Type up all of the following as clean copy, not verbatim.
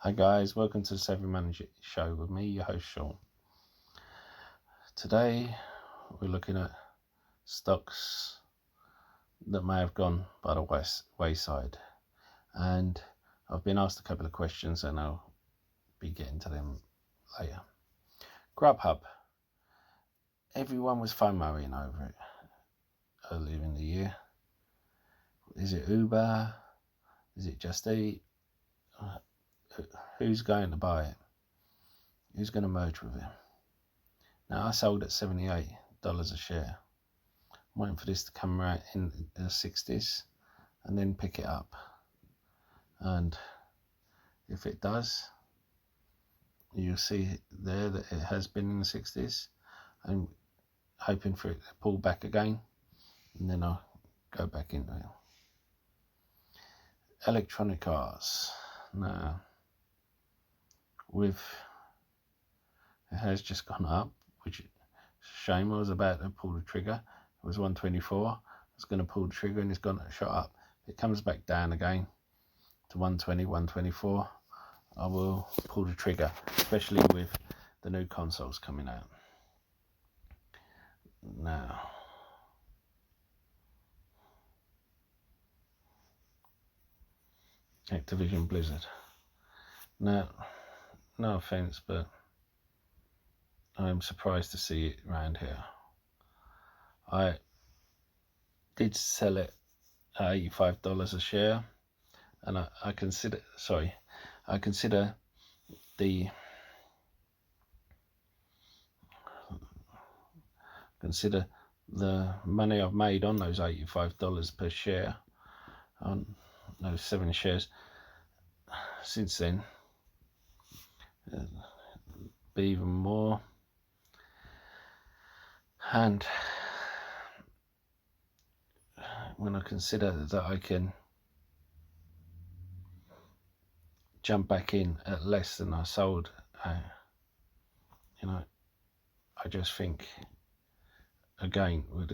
Hi guys, welcome to the Savvy Manager Show with me, your host Sean. Today we're looking at stocks that may have gone by the wayside, and I've been asked a couple of questions and I'll be getting to them later. Grubhub, everyone was FOMOing over it earlier in the year. Is it Uber? Is it Just Eat? Who's going to buy it? Who's going to merge with it? Now, I sold at $78 a share. I'm waiting for this to come right in the 60s and then pick it up. And if it does, you'll see there that it has been in the 60s. I'm hoping for it to pull back again, and then I'll go back into it. Electronic cars. Now, it has just gone up, which is a shame. I was about to pull the trigger. It was 124. I was going to pull the trigger and it's gone shot up. It comes back down again to 120, 124. I will pull the trigger, especially with the new consoles coming out. Now, Activision Blizzard. Now, no offense, but I'm surprised to see it around here. I did sell it at $85 a share, and I consider the money I've made on those $85 per share on those 7 shares since then be even more. And when I consider that I can jump back in at less than I sold, I just think again with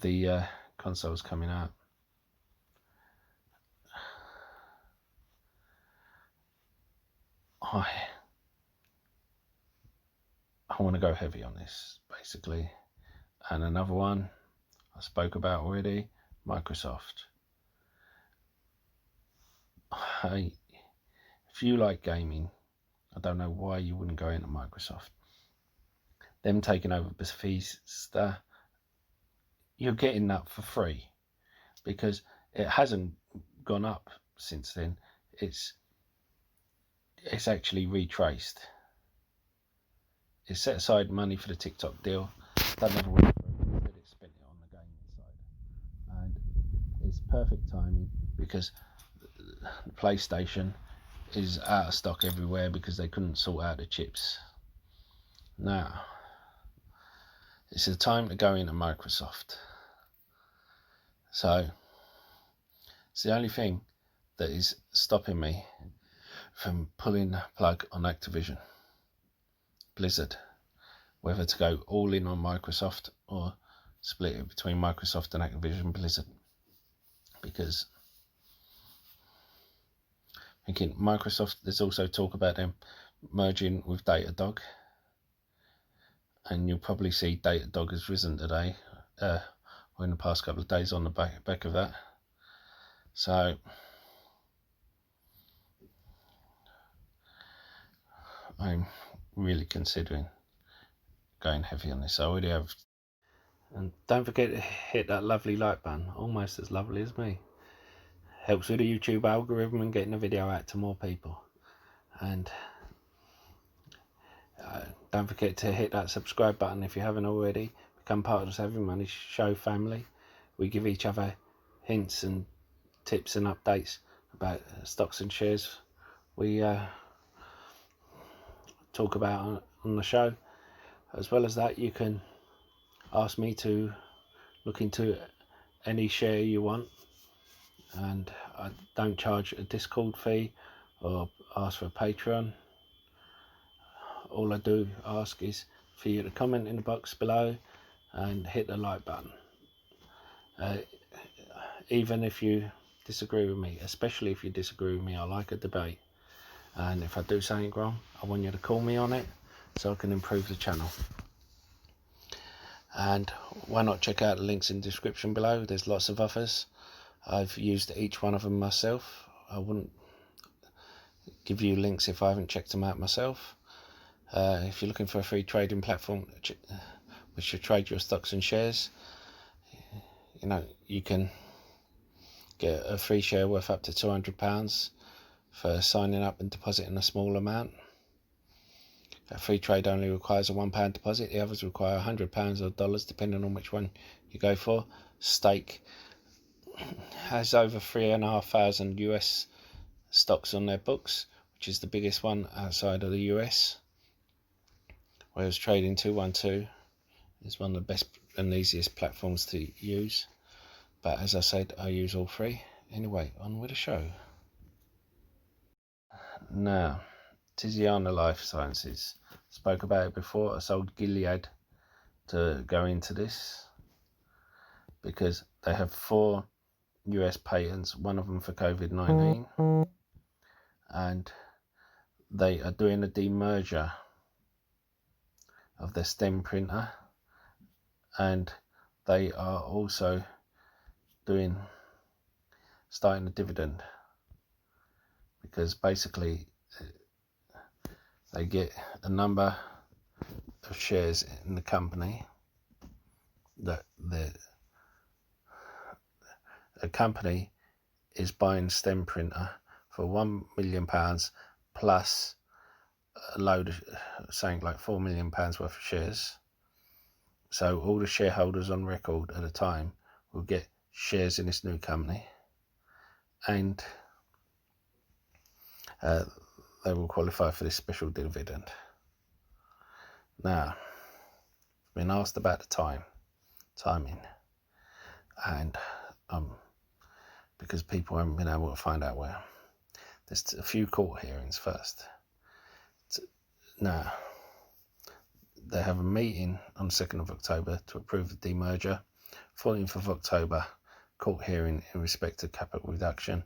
the consoles coming out, I want to go heavy on this basically. And another one I spoke about already, Microsoft. If you like gaming, I don't know why you wouldn't go into Microsoft. Them taking over Psth, you're getting that for free because it hasn't gone up since then. It's actually retraced. It set aside money for the TikTok deal. That never went through, but it spent it on the gaming side. And it's perfect timing because the PlayStation is out of stock everywhere because they couldn't sort out the chips. Now, it's the time to go into Microsoft. So, it's the only thing that is stopping me from pulling the plug on Activision Blizzard, whether to go all in on Microsoft or split it between Microsoft and Activision Blizzard. Because thinking Microsoft, there's also talk about them merging with Datadog, and you'll probably see Datadog has risen today or in the past couple of days on the back of that. So I'm really considering going heavy on this. I already have. And don't forget to hit that lovely like button, almost as lovely as me. Helps with the YouTube algorithm and getting the video out to more people. And don't forget to hit that subscribe button if you haven't already. Become part of the Savvy Money Show family. We give each other hints and tips and updates about stocks and shares we talk about on the show. As well as that, you can ask me to look into any share you want, and I don't charge a Discord fee or ask for a Patreon. All I do ask is for you to comment in the box below and hit the like button. Even if you disagree with me, especially if you disagree with me, I like a debate. and if I do something wrong, I want you to call me on it so I can improve the channel. And why not check out the links in the description below? There's lots of others. I've used each one of them myself. I wouldn't give you links if I haven't checked them out myself. If you're looking for a free trading platform which should trade your stocks and shares, you know, you can get a free share worth up to £200 for signing up and depositing a small amount. A free trade only requires a £1 deposit. The others require £100 or dollars, depending on which one you go for. Stake has over 3,500 US stocks on their books, which is the biggest one outside of the US. Whereas Trading 212 is one of the best and easiest platforms to use. But as I said, I use all three. Anyway, on with the show. Now, Tiziana Life Sciences. Spoke about it before. I sold Gilead to go into this because they have 4 US patents, one of them for COVID-19, and they are doing a demerger of their stem printer, and they are also starting a dividend, because basically they get a number of shares in the company that the company is buying stem printer for £1 million plus a load of saying like £4 million worth of shares. So all the shareholders on record at the time will get shares in this new company, and they will qualify for this special dividend. Now, I've been asked about the timing, and because people haven't been able to find out where. There's a few court hearings first. Now, they have a meeting on 2nd of October to approve the demerger. 14th of October, court hearing in respect to capital reduction.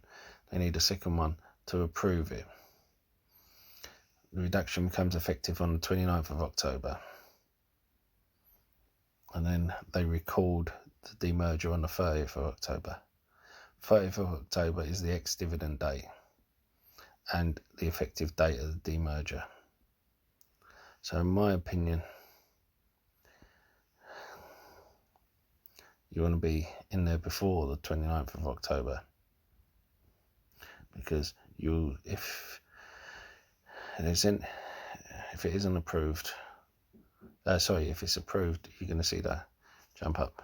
They need a second one to approve it. The reduction becomes effective on the 29th of October. And then they record the demerger on the 30th of October. 30th of October is the ex-dividend date and the effective date of the demerger. So in my opinion, you want to be in there before the 29th of October, because if it isn't approved, if it's approved, you're going to see that jump up.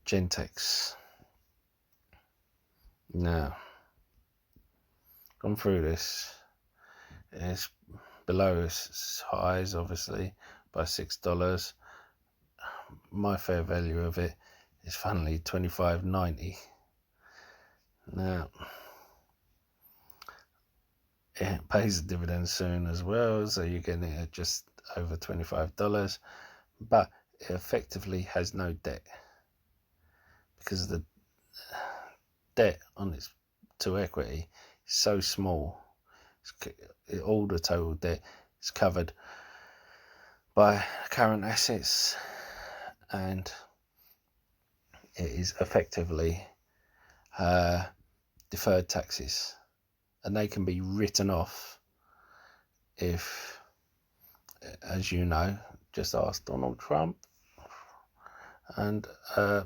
Gentex. Now, gone through this. It's below its highs, obviously, by $6. My fair value of it is funnily $25.90. Now, it pays a dividend soon as well, so you're getting it at just over $25, but it effectively has no debt, because the debt on its to equity is so small. All the total debt is covered by current assets, and it is effectively deferred taxes, and they can be written off if, as you know, just ask Donald Trump, and I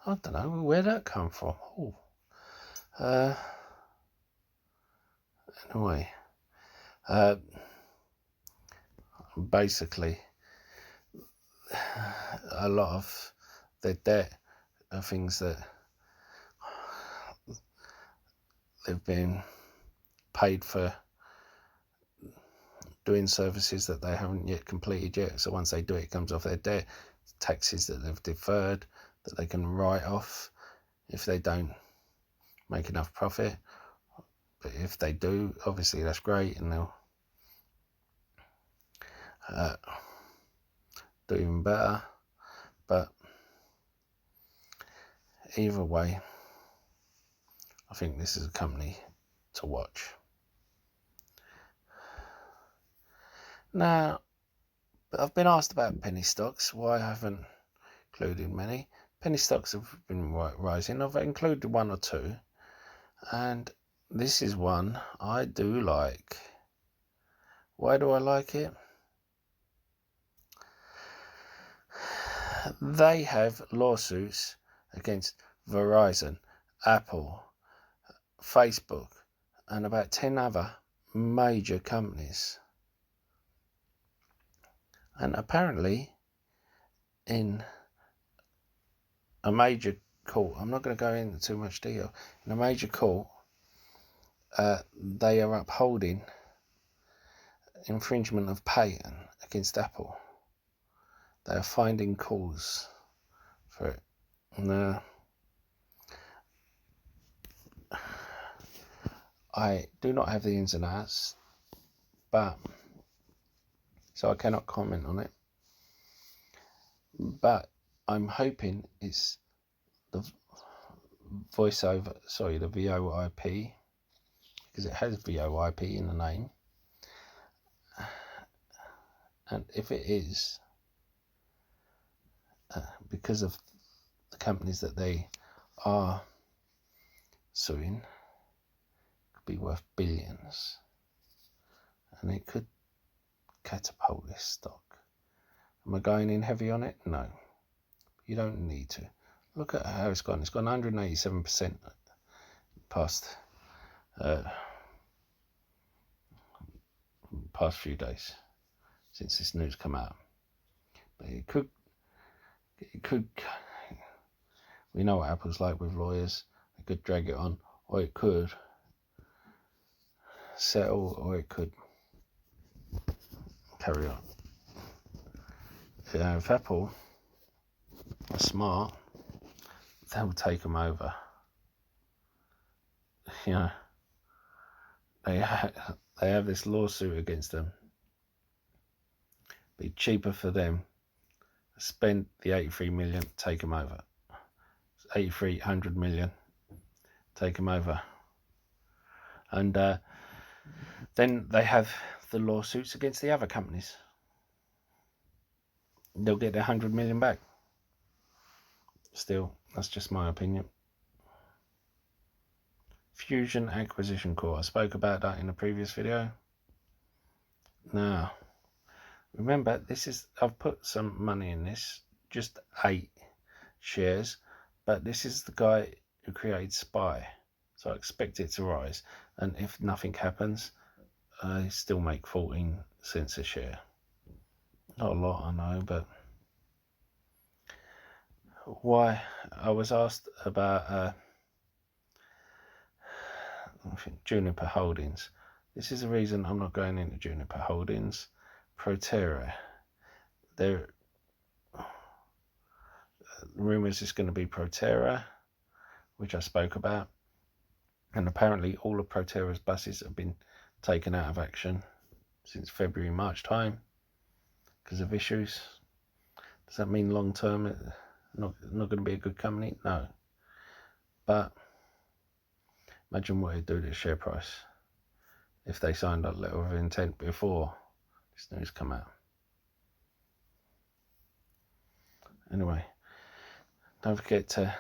don't know where'd that come from. Anyway, basically, a lot of their debt are things that they've been paid for doing services that they haven't yet completed yet. So once they do it, it comes off their debt. Taxes that they've deferred that they can write off if they don't make enough profit. But if they do, obviously that's great, and they'll do even better. But either way, I think this is a company to watch. Now, I've been asked about penny stocks, why I haven't included many. Penny stocks have been rising. I've included one or two, and this is one I do like. Why do I like it? They have lawsuits against Verizon, Apple, Facebook, and about 10 other major companies. And apparently, in a major court, I'm not going to go into too much detail, in a major court, they are upholding infringement of patent against Apple. They are finding cause for it. Now, I do not have the ins and outs, but so I cannot comment on it. But I'm hoping it's the the VoIP, because it has VoIP in the name. And if it is, because of the companies that they are suing, could be worth billions. And it could catapult this stock. Am I going in heavy on it? No. You don't need to. Look at how it's gone. It's gone 187% past few days since this news come out. But it could, we know what Apple's like with lawyers. It could drag it on, or it could settle, or it could carry on. If Apple are smart, they'll take them over. You know, they have this lawsuit against them. Be cheaper for them to spend the 83 million, take them over. 8,300 million, take them over. And then they have the lawsuits against the other companies. They'll get their 100 million back. Still, that's just my opinion. Fusion Acquisition Core. I spoke about that in a previous video. Now, remember, I've put some money in this, just 8 shares, but this is the guy who created Spy, so I expect it to rise. And if nothing happens, I still make 14 cents a share. Not a lot, I know, but why? I was asked about I think Juniper Holdings. This is the reason I'm not going into Juniper Holdings. Proterra. There rumours it's going to be Proterra, which I spoke about, and apparently all of Proterra's buses have been taken out of action since February, March time because of issues. Does that mean long term not going to be a good company? No. But imagine what it'd do to the share price if they signed a letter of intent before this news come out. Anyway, don't forget to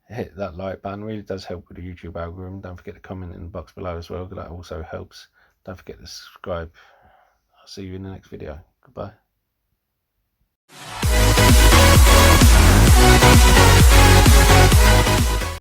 hit that like button. It really does help with the YouTube algorithm. Don't forget to comment in the box below as well, because that also helps. Don't forget to subscribe. I'll see you in the next video. Goodbye.